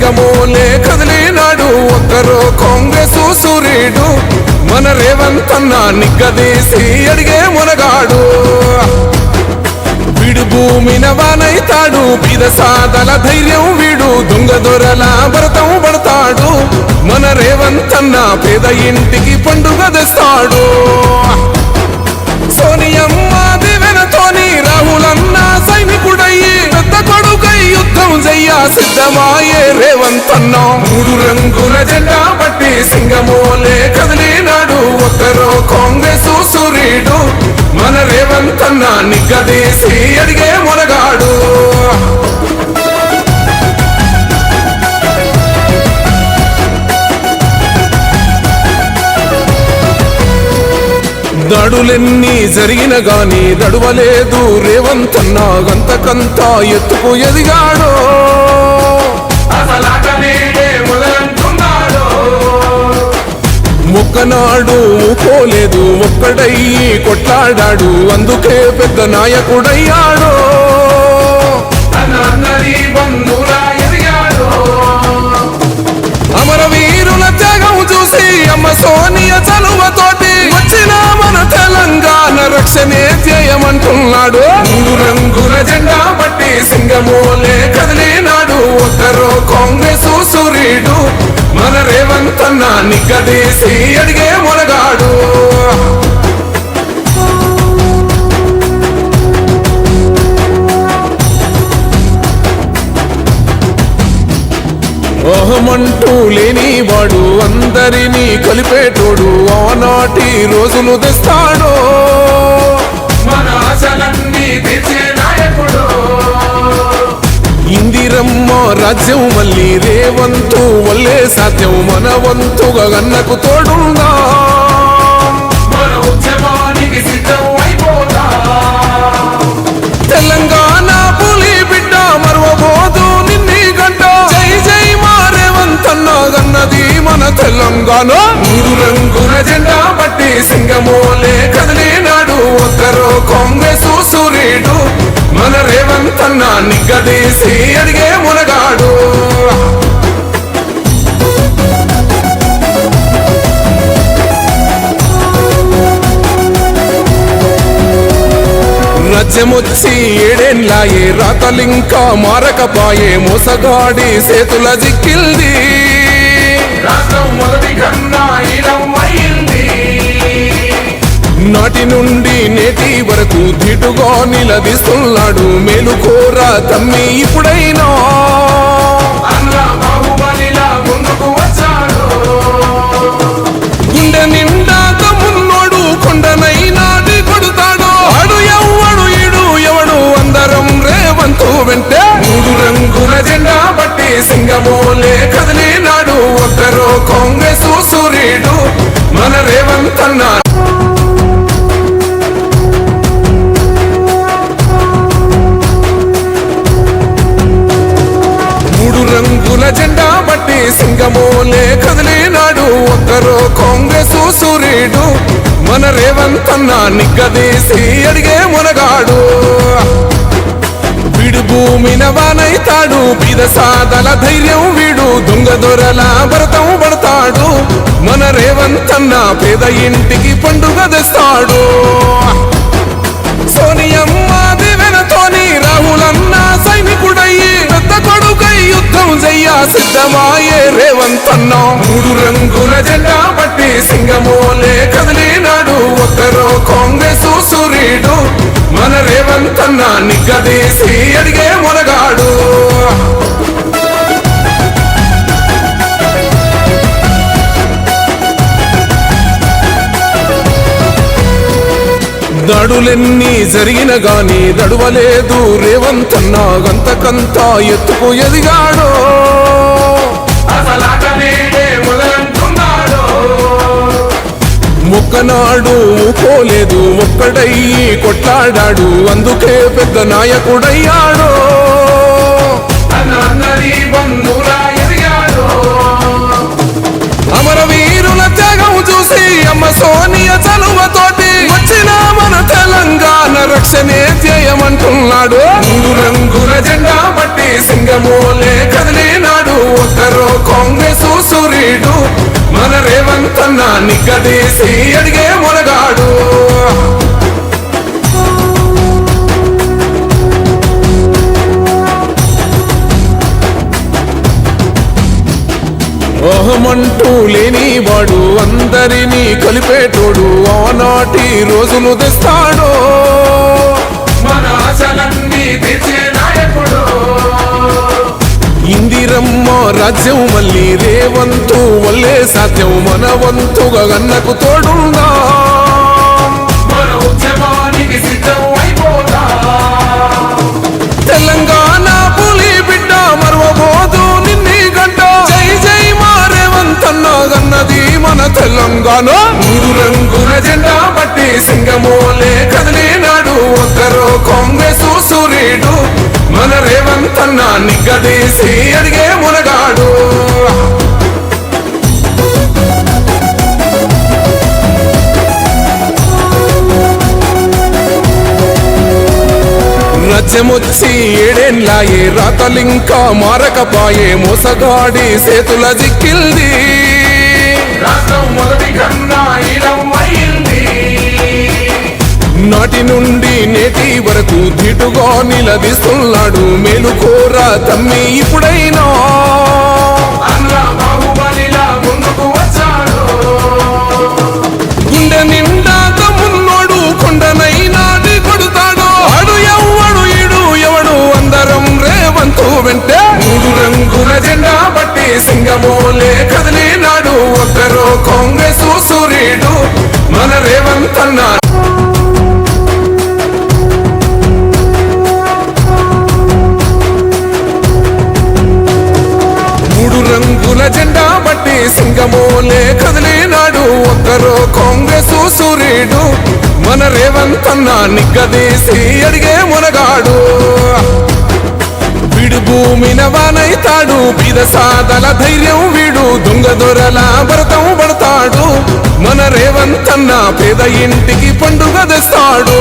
సింగమోలే కదిలినాడు ఒక్కరో కాంగ్రెస్ సూర్యుడు మన రేవంత్ అన్న నిగ్గదీసి అడిగే మునగాడు వీడు భూమిన వానైతాడు బీద సాదల ధైర్యం వీడు దొంగ దొరల భరతం పడతాడు మన రేవంత్ అన్న పేద ఇంటికి పండుగ తెస్తాడు సోనియమ్మ దివెనతోని రాహులన్న సైనికుడయ్యి పెద్ద కొడుకై యుద్ధం చెయ్య సిద్ధమాయే రేవంత్ అన్న మూడు రంగుల జెండా పట్టి సింగమోలే కదిలినాడు ఒక్కరో కాంగ్రెస్ సూర్యుడు మన రేవంత్ అన్న నిగ్గదీసి అడిగే మునగాడు దాడులెన్ని జరిగిన గాని దడువలేదు రేవంత్ అన్న గంతకంతా ఎత్తుకు ఎదిగాడో మొక్కనాడు పోలేదు ఒక్కడయ్యి కొట్లాడాడు అందుకే పెద్ద నాయకుడయ్యాడో అమరవీరుల త్యాగం చూసి అమ్మ సోనియ చలువతోటి వచ్చిన మన తెలంగాణ రక్షణే చేయమంటున్నాడు మూడు రంగుల జెండా పట్టి సింగమోలే కదిలినాడు ఒక్కరో కాంగ్రెస్ సూర్యుడు మన రేవంత్ అన్న నిగ్గదీసి అడిగే మునగాడు ఓహమంటూ లేనివాడు అందరినీ కలిపేటోడు ఆనాటి రోజులు తెస్తాడు మన ఆశలన్నీ తెచ్చే నాయకుడు ఇందిరమ్మ రాజ్యం మళ్ళీ రేవంతు వల్లే సాధ్యం మన వంతుగా గన్నకు తోడుందా మన ఉద్యమానికి సిద్ధం అయిపోతా తెలంగాణ పులి బిడ్డ మరవబోదు నిన్ని గంట జై జై మా రేవంత్ అన్న గన్నది మన తెలంగాణ మూడు రంగుల జెండా పట్టి సింగమోలే కదిలినాడు ఒక్కరో కాంగ్రెస్ సూర్యుడు మన రేవంత్ అన్న నిగ్గదీసి అడిగే మునగాడు రాజ్యమొచ్చి ఏడేళ్ళాయే రాతలింకా మారకపాయే మోసగాడి సేతుల జిక్కిల్ది రాష్ట్రం మొదటి కన్నా ఇలమైంది నాటి నుండి నేటి వరకు ధీటుగా నిలదీస్తున్నాడు మేలుకోర తమ్మి ఇప్పుడైనా ముందుకు వచ్చాడు గుండె నిండా తమ్మున్నోడు కొండనైనా కొడుతాడు అడు ఎవ్వడు ఇడు ఎవడు అందరం రేవంతు వెంటే మూడు రంగుల జెండా పట్టి సింగమోలే కదిలినాడు ఒక్కరో కాంగ్రెస్ సూర్యుడు మన రేవంత్ అన్న రంగుల జెండా పట్టి సింగమోలే కదిలినాడు ఒక్కరో కాంగ్రెస్ సూర్యుడు మన రేవంత్ అన్న నిగ్గదీసి అడిగే మునగాడు వీడు భూమిన వానైతాడు బీద సాదల ధైర్యం వీడు దొంగ దొరల భరతం పడతాడు మన రేవంత్ అన్న పేద ఇంటికి పండుగ తెస్తాడు సోనియమ్మ దివెనతోని రాహులన్న సైనికుడయ్యి పెద్ద కొడుకై యుద్ధం చెయ్య సిద్ధమాయే రేవంత్ అన్న మూడు రంగుల జెండా పట్టి సింగమోలే కదిలినాడు ఒక్కరో కాంగ్రెస్ సూర్యుడు మన రేవంత్ అన్న నిగ్గదీసి అడిగే మునగాడు దాడులెన్ని జరిగిన గాని దడువలేదు రేవంత్ అన్న గంతకంతా ఎత్తుకు ఎదిగాడో మొక్కనాడు పోలేదు ఒక్కడయ్యి కొట్లాడాడు అందుకే పెద్ద నాయకుడయ్యాడో అమరవీరుల త్యాగం చూసి అమ్మ సోనియ చలువతోటి వచ్చిన మన తెలంగాణ రక్షణే చేయమంటున్నాడు మూడు రంగుల జెండా పట్టి సింగమోలే కదిలినాడు నిగ్గదీసి అడిగే మొనగాడు ఓహమంటూ లేనివాడు అందరినీ కలిపేటోడు ఆనాటి రోజులు తెస్తాడు మన ఆశలన్నీ తెచ్చే నాయకుడు ఇందిరమ్మ రాజ్యం మళ్ళీ రేవంతు వల్లే సాధ్యం మన వంతుగా గన్నకు తోడుందా మన ఉద్యమానికి సిద్ధం అయిపోతా తెలంగాణ పులి బిడ్డ మరవబోదు నిన్ని గంట జై జై మా రేవంత్ అన్నా గన్నది మన తెలంగాణ మూడు రంగుల జెండా పట్టి సింగమోలే కదిలినాడు ఒక్కరో కాంగ్రెస్ సూర్యుడు మన రేవంత్ అన్నా నిగ్గదీసి అడిగే మునగాడు రాజ్యమొచ్చి ఏడేండ్లాయే రాతలింకా మారకపాయే మోసగాడి సేతుల జిక్కిల్ది రాష్ట్రం మొదటి కన్నా ఇలమైంది నాటి నుండి నేటి వరకు ధీటుగా నిలదీస్తున్నాడు మేలుకోర తమ్మి ఇప్పుడైనా అన్నా బాహుబలిలా ముందుకు వచ్చాడు గుండె నిండా తమ్మున్నోడు కొండనైనా కొడుతాడు అడు ఎవ్వడు ఇడు ఎవడు అందరం రేవంతు వెంటే మూడు రంగుల జెండా బట్టి సింగమోలే కదిలినాడు ఒక్కరో కాంగ్రెస్ సూర్యుడు మన రేవంత్ అన్నా రంగుల జెండా బట్టి సింగమోలే కదిలినాడు ఒక్కరో కాంగ్రెస్ సూర్యుడు మన రేవంత్ అన్నా నిగ్గదీసి అడిగే మునగాడు వీడు భూమిన వానైతాడు బీద సాదల ధైర్యం వీడు దొంగ దొరల భరతం పడతాడు మన రేవంత్ అన్నా పేద ఇంటికి పండుగ తెస్తాడు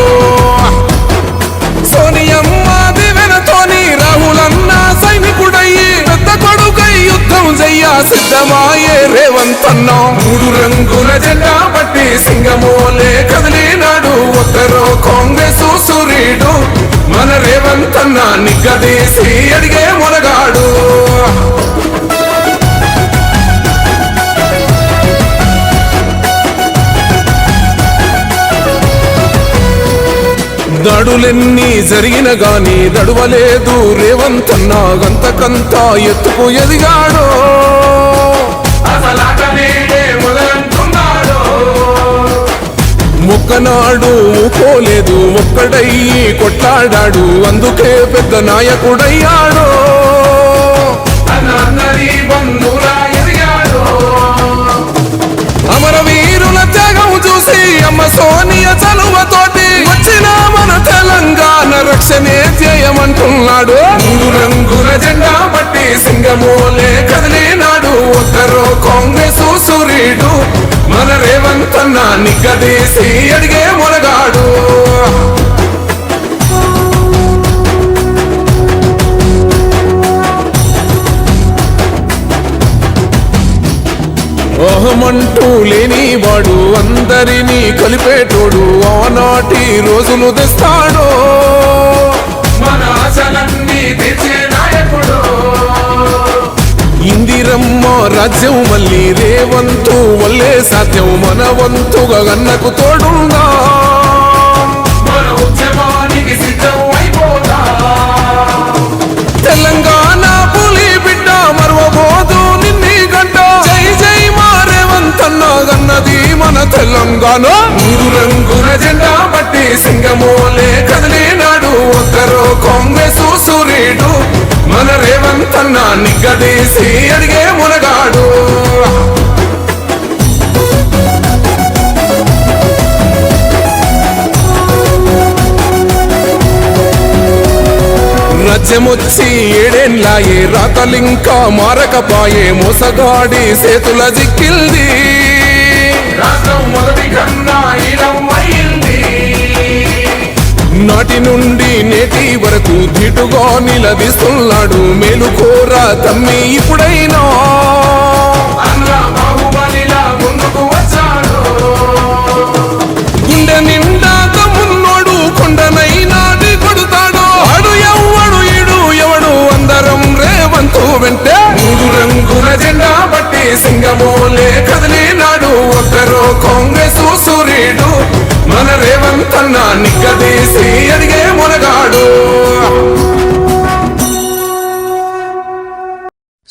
సోనియమ్మ దివెనతోని రాహులన్న సైనికుడయ్యి పెద్ద కొడుకై యుద్ధం చెయ్య సిద్ధమాయే రేవంత్ అన్నా మూడు రంగుల జెండా పట్టి సింగమోలే కదిలినాడు ఒక్కరో కాంగ్రెస్ సూర్యుడు మన రేవంత్ అన్నా నిగ్గదీసి అడిగే మునగాడు దాడులెన్ని జరిగిన గాని దడువలేదు రేవంత్ అన్నా గంతకంతా ఎత్తుకు ఎదిగాడు మొక్కనాడు ఊకోలేదు ఒక్కడయ్యి కొట్లాడాడు అందుకే పెద్ద నాయకుడయ్యాడు అమరవీరుల త్యాగం చూసి అమ్మ సోనియ చలువతోటి వచ్చిన మన తెలంగాణ రక్షణే చేయమంటున్నాడు మూడు రంగుల జెండా పట్టి సింగమోలే కదిలినాడు ఒక్కరో కాంగ్రెస్ సూర్యుడు మన రేవంత్ అన్నా నిగ్గదీసి అడిగే మునగాడు ఓహమంటూ లేనివాడు అందరినీ కలిపేటోడు ఆనాటి రోజులు తెస్తాడు మన ఆశలన్నీ తెచ్చే నాయకుడు ఇందిరమ్మ రాజ్యం మళ్ళీ రేవంతు వల్లే సాధ్యం మన వంతుగా గన్నకు తోడుందా మన ఉద్యమానికి సిద్ధం అయిపోతా తెలంగాణ పులి బిడ్డ మరవబోదు నిన్ని గంట జై జై మా రేవంత్ అన్నా గన్నది మన తెలంగాణ మూడు రంగుల జెండా పట్టి సింగమోలే కదిలినాడు ఒక్కరో కాంగ్రెస్ సూర్యుడు మన రేవంత్ అన్నా నిగ్గదీసి అడిగే మునగాడు రాజ్యమొచ్చి ఏడేండ్లాయే రాతలింకా మారకపాయే మోసగాడి సేతుల జిక్కిల్ది రాష్ట్రం మొదటి కన్నా ఇలమైంది నాటి నుండి నేటి వరకు ధీటుగా నిలదీస్తున్నాడు మేలుకోర తమ్మి ఇప్పుడైనా అన్నా బాహుబలిలా ముందుకు వచ్చాడు కన్నా నిగ్గదీసి ఎదిగే మునగాడు.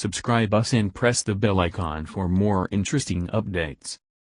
Subscribe us and press the bell icon for more interesting updates.